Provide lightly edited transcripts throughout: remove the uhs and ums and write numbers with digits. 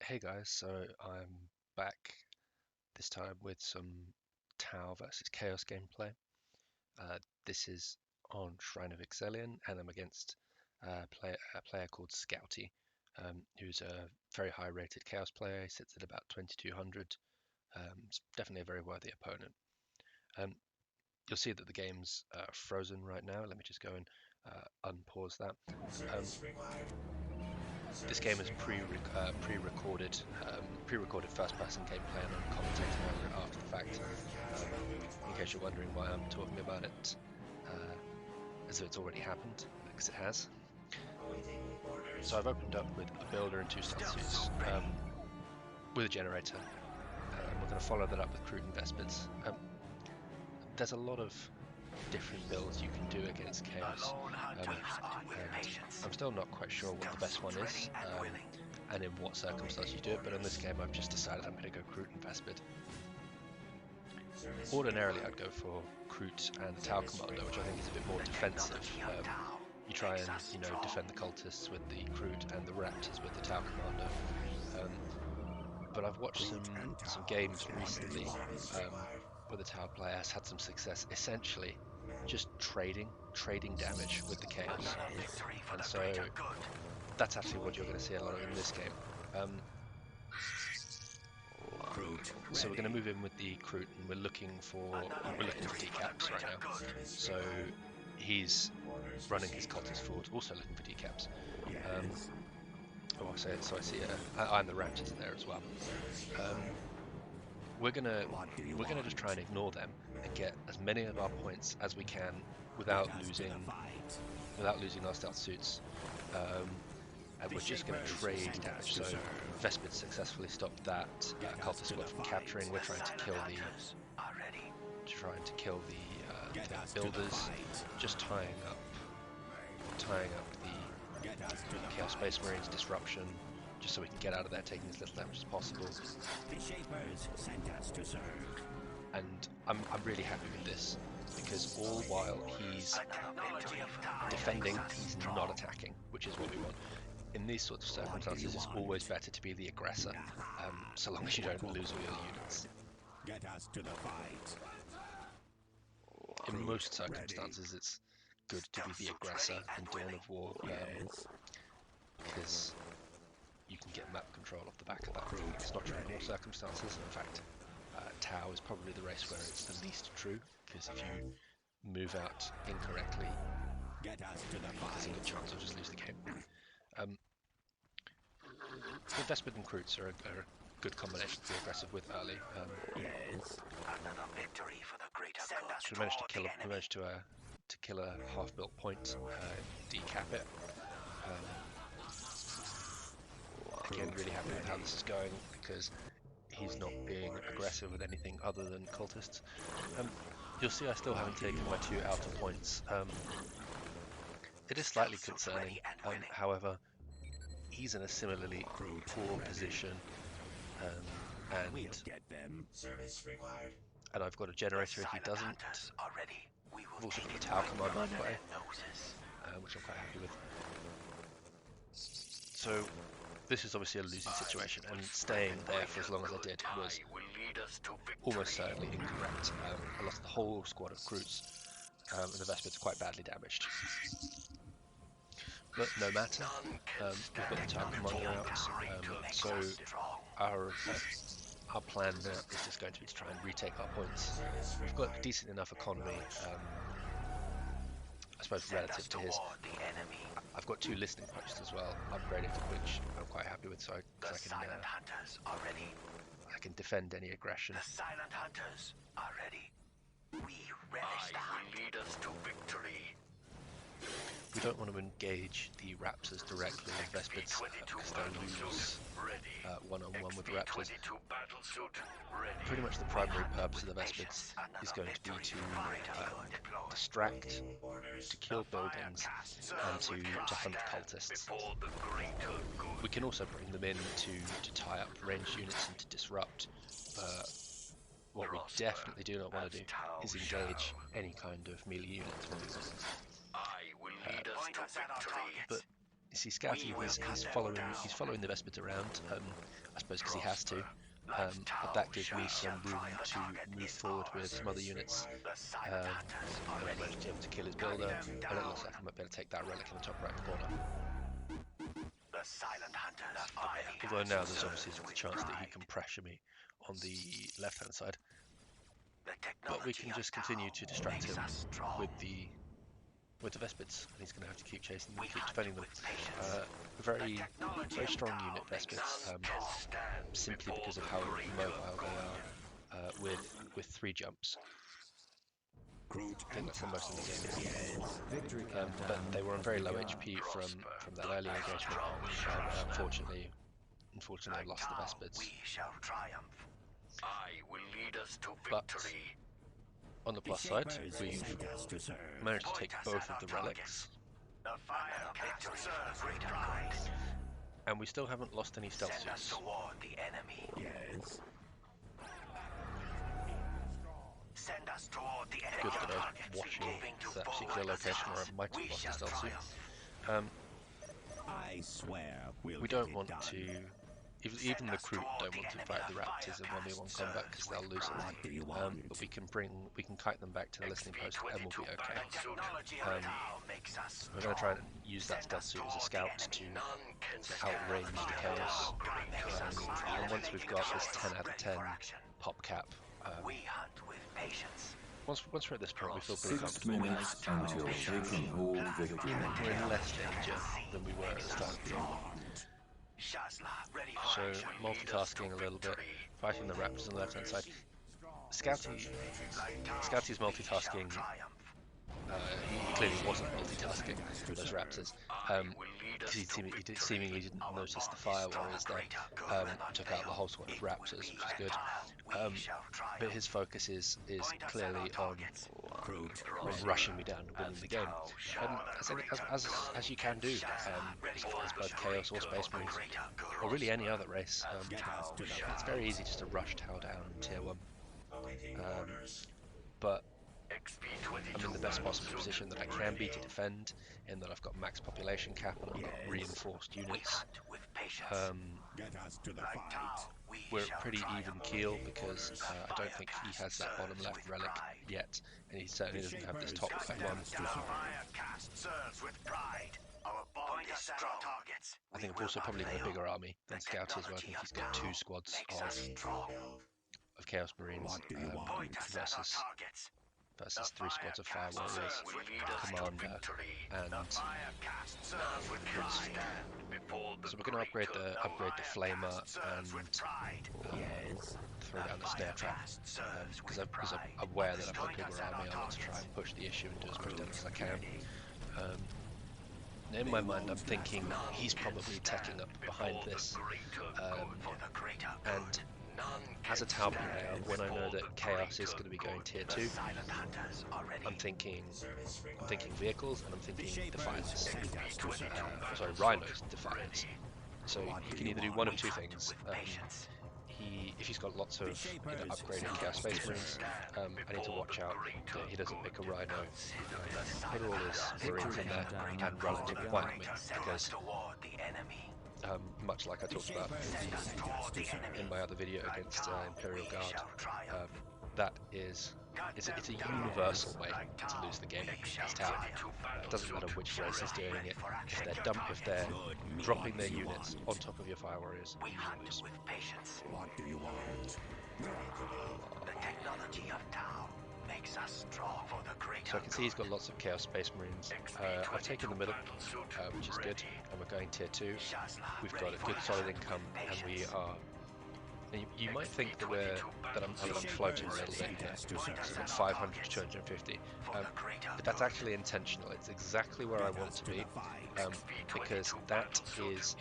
Hey guys, so I'm back this time with some Tau versus Chaos gameplay. This is on Shrine of Excellion, and I'm against a player called Scouty, who's a very high rated Chaos player. He sits at about 2200. It's definitely a very worthy opponent. Um, you'll see that the game's frozen right now. Let me just go and unpause that. Um, This game is pre-recorded, pre-recorded first-person gameplay, and I'm commentating over it after the fact. In case you're wondering why I'm talking about it, as though it's already happened, because it has. So I've opened up with a builder and two statsuits, with a generator, and we're going to follow that up with crude and Vespids. There's a lot of different builds you can do against Chaos, and I'm still not quite sure what the best one is, and in what circumstances you do it, but in this game I've just decided I'm going to go Kroot and Vespid. Ordinarily I'd go for Kroot and Tau Commander, which I think is a bit more defensive. You try and defend the cultists with the Kroot and the Raptors with the Tau Commander. But I've watched some games recently where the Tau player has had some success essentially just trading damage with the Chaos, and so that's actually what you're going to see a lot of in this game. So we're going to move in with the Kroot, and we're looking for decaps right now. So he's running his cultist forward, also looking for decaps. I see and the Raptors are there as well. We're gonna just try and ignore them and get as many of our points as we can without losing our stealth suits. And we're just going to trade damage. So Vespid successfully stopped that cultist squad from capturing. We're trying to kill the builders, just tying up the Chaos Space Marines disruption, just so we can get out of there taking as little damage as possible. And I'm really happy with this, because all while he's defending, he's not attacking, which is what we want. In these sorts of circumstances, it's always better to be the aggressor, so long as you don't lose all your units. Get us to the fight. In most circumstances, it's good to be the aggressor in Dawn of War, because you can get map control off the back of that. It's not true in all circumstances. In fact, Tau is probably the race where it's the least true, because if you move out incorrectly, there's a good chance you'll just lose the game. The Vespid and Kroots are a good combination to be aggressive with early. So we managed to kill a half-built point, decap it. Again, really happy with how this is going, because he's not being aggressive with anything other than cultists. You'll see I still haven't taken my two outer points. It is slightly concerning, however, he's in a similarly poor position, and I've got a generator if he doesn't. I've also got the Tau Commander in play, which I'm quite happy with. So this is obviously a losing situation, and staying there for as long as I did was almost certainly incorrect. I lost the whole squad of Kroots, and the Vespids are quite badly damaged. But no matter, we've got the Tau Commander out, so our plan now is just going to be to try and retake our points. We've got a decent enough economy, I suppose relative to his. I've got two listening posts as well, upgraded, which I'm quite happy with, so I can defend any aggression. The silent hunters are ready. We relish the hunt. Will lead us to victory. We don't want to engage the Raptors directly with Vespids, because they'll lose one-on-one with the Raptors. Pretty much the primary purpose of the Vespids is going to be to distract, to kill buildings, and to hunt cultists. We can also bring them in to tie up ranged units and to disrupt, but what we definitely do not want to do is engage any kind of melee units. But see, Scouty, he's following the Vespids around, I suppose because he has to. But that gives me some room to move forward with some other units. And I managed to be able to kill his builder, and it looks like I might be able to take that relic in the top right corner. Although now there's obviously the chance that he can pressure me on the left-hand side. But we can just continue to distract him with the Vespids, and he's going to have to keep chasing them, keep defending them. Very strong unit, Vespids, simply because of how mobile they are with 3 jumps. I think that's the most in the game. But they were on very low HP from that early engagement, and unfortunately I lost the Vespids. But on the plus side, we've managed to take both of the relics, and we still haven't lost any stealth suits. Yes. Good that I was watching that particular location where I might have lost a stealth suit. I swear We don't want to, even the crew don't want to fight the Raptors in 1v1 combat because they'll lose it. But we can kite them back to the listening post and we'll be okay. We're going to try and use that stealth suit as a scout to outrange the chaos. And once we've got this 10 out of 10 pop cap, once we're at this point, we feel pretty 6 comfortable. minutes until taking all victory. We're in less danger than we were at the start of the game. So multitasking a little bit, fighting the Raptors on the left-hand side. Scouty's multitasking. He clearly wasn't multitasking those Raptors. He seemingly didn't notice the fire warriors there. Took out the whole squad of Raptors, which is good. But his focus is clearly on rushing me down and winning the game. As you can do, as both Chaos or Space Marines, or really any other race. It's very easy just to rush Tau down tier 1. But I'm in the best possible position that I can be to defend, in that I've got max population cap and I've got reinforced units. We're pretty even keel because I don't think he has that bottom left relic yet, and he certainly doesn't have this top right one. I think I've also probably got a bigger army than Scouty as well. I think he's got 2 squads of Chaos Marines versus 3 squads of Fire Warriors, Commander, and Prince. So we're going to upgrade the Flamer and throw down the Snare Trap, because I'm aware that I've got a bigger army. I want to try and push the issue and do as much damage as I can. In my mind, I'm thinking he's probably teching up behind this, and as a Tau player, when I know that Chaos is going to be going tier 2, I'm thinking vehicles, and I'm thinking Defiance. Sorry, Rhinos Defiance. So he can either do one of 2 things. If he's got lots of upgraded Chaos Space Marines, I need to watch out that he doesn't pick a Rhino, put all his Marines in there and run into quietly, because much like I talked about in my other video against Imperial Guard, that is it's a universal way to lose the game. It's Tau. It doesn't matter which race is doing it. If they're dropping their units on top of your Fire Warriors, you lose. What do you want? The technology of Tau makes us strong for the greater. So I can see he's got lots of Chaos Space Marines. I've taken the middle, which is good, and we're going tier 2. We've got a good solid income, and we are. And you might think that I'm floating a little bit here, so from 500 to 250, but that's actually intentional. It's exactly where I want to be, because that is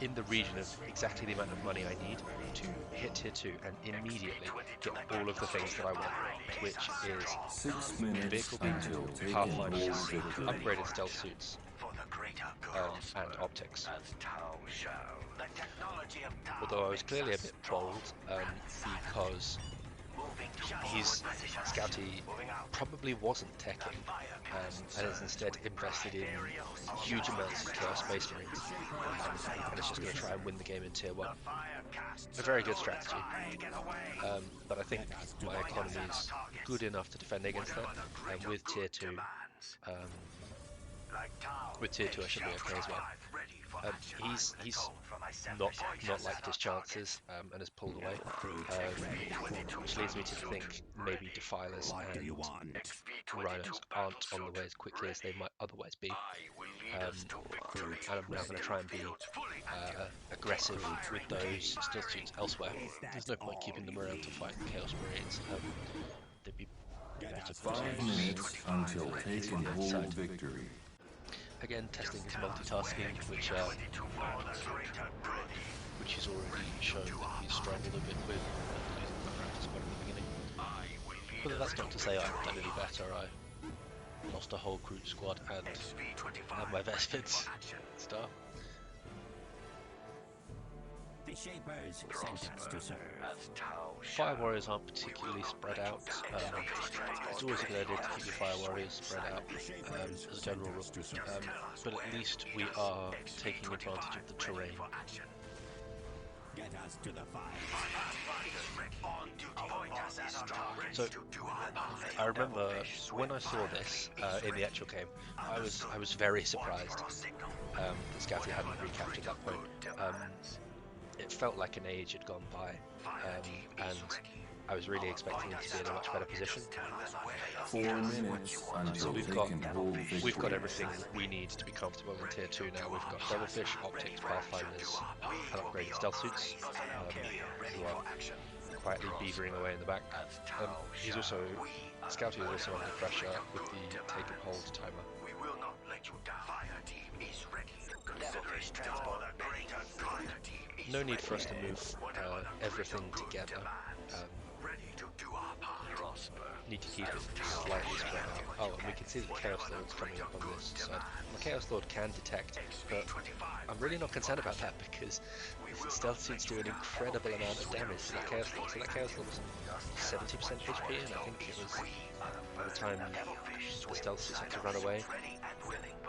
in the region of exactly the amount of money I need to hit tier 2 and immediately get all of the things that I want, which is 6 minutes vehicle until beat, taking Pathfinders, all victory. upgraded stealth suits, and optics. Although I was clearly a bit trolled, because Scouty probably wasn't teching, and is instead invested in huge amounts of Chaos Space Marines, and is just going to try and win the game in Tier 1. A very good strategy, but I think my economy is good enough to defend against that, and with Tier 2, I should be okay as well. He's not liked his chances and has pulled away, which leads me to think maybe Defilers and Rhinos aren't on the way as quickly as they might otherwise be, and I'm now going to try and be aggressive with those Steel Suits elsewhere. There's no point keeping them around to fight Chaos Marines. They'd be better 5 minutes until taken hold victory. Again, testing his multitasking, which he's already shown that he's struggled a bit with, losing the practice quite at the beginning. But that's not to say I haven't done any better. I lost a whole Groot squad and my Vespins stuff. The Shapers sent us to serve. Fire Warriors aren't particularly spread out. It's always a good idea to keep your Fire Warriors spread out as a general rule, but at least we are taking advantage of the terrain. Get us to the fire. So I remember when I saw this in the actual game, I was very surprised that Scouty hadn't recaptured that point. It felt like an age had gone by, and I was really expecting him to be in a much better position. 4 minutes until So taken hold victory. we've got everything we need to be comfortable in Tier 2 now. We've got Devilfish, Optics, Pathfinders, and upgraded Stealth Suits, who are quietly beavering away in the back. Scouty is also under pressure with the take and hold timer. We will not let you down. Fire team is ready. Devilfish transport. No need for us to move everything together. Need to keep it slightly spread out. Oh, and we can see the Chaos Lord's coming up on this side. The Chaos Lord can detect, but I'm really not concerned about that because the Stealth Suits do an incredible amount of damage to that Chaos Lord. So that Chaos Lord was 70% HP, and I think it was by the time the Stealth Suits had to run away, it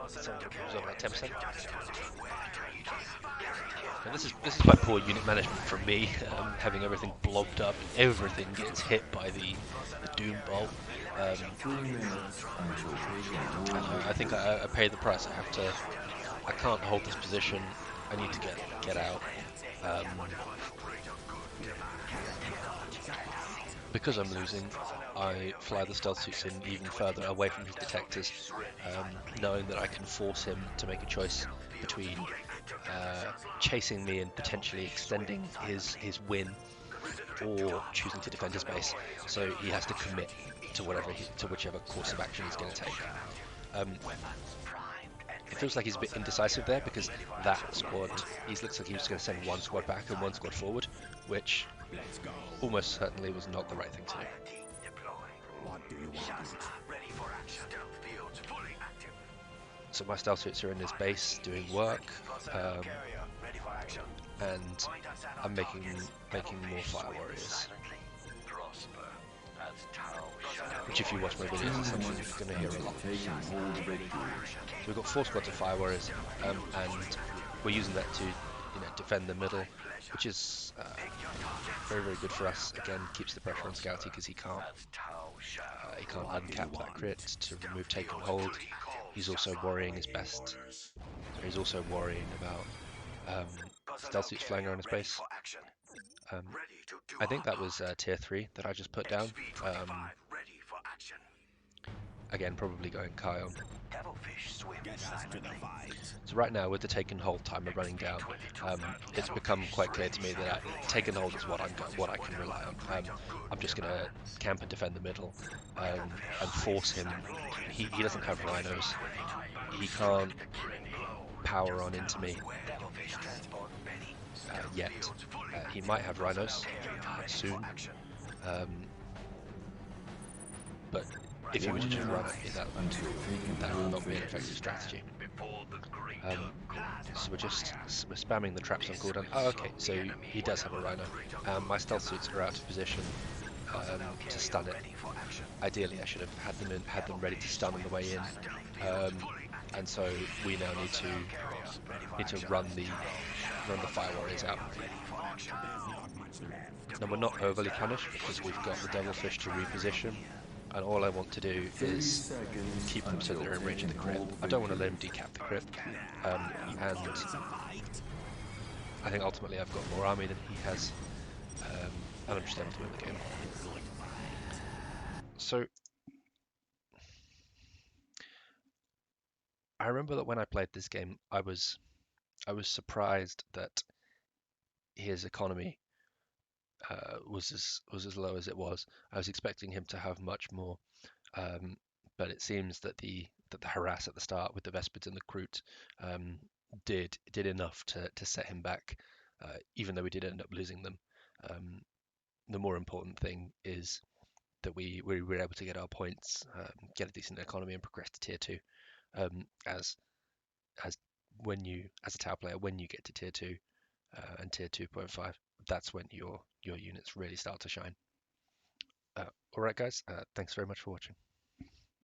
was on about 10%. And this is by poor unit management from me, having everything blobbed up. Everything gets hit by the Doom Bolt. 3 minutes until taken hold I think I pay the price. I can't hold this position. I need to get out. Because I'm losing, I fly the Stealth Suits in even further away from his detectors, knowing that I can force him to make a choice between chasing me and potentially extending his win, or choosing to defend his base. So he has to commit to whichever course of action he's going to take. It feels like he's a bit indecisive there because that squad, he looks like he was going to send one squad back and one squad forward, which almost certainly was not the right thing to do. What do you want? So my Stealth Suits are in his base doing work, and I'm making more Fire Warriors. Which, if you watch my videos, is something you're going to hear a lot. taken hold victory. So we've got 4 squads of Fire Warriors, and we're using that to defend the middle, which is very, very good for us. Again, keeps the pressure on Scouty because he can't uncap that crit to remove take and hold. He's also worrying his best. He's also worrying about Stealth Suits flying around his base. I think that was Tier 3 that I just put down. Again, probably going Kion. So right now, with the take and hold timer running down, it's become quite clear to me that take and hold is what I can rely on. I'm just going to camp and defend the middle and force him. He doesn't have rhinos. He can't power on into me yet. He might have rhinos soon, but if he were to just run at me, that would not be an effective strategy. So we're spamming the traps on cooldown. Oh, okay, so he does have a rhino. My Stealth Suits are out of position. to stun it. Ideally, I should have had them ready to stun on the way in, and so we now need to run the Fire Warriors out. Now we're not overly punished because we've got the Devilfish to reposition, and all I want to do 30 is seconds keep them so until they're in range of the taking crit. hold I don't want to let victory. him decap the crit, and I think ultimately I've got more army than he has, and I'm just able to win the game. So I remember that when I played this game, I was surprised that his economy was as low as it was. I was expecting him to have much more, but it seems that the harass at the start with the Vespids and the Kroot did enough to set him back, even though we did end up losing them. Um, the more important thing is that we were able to get our points, get a decent economy, and progress to tier 2. As when you, as a Tau player, when you get to tier 2 and tier 2.5, that's when your units really start to shine. All right, guys, thanks very much for watching.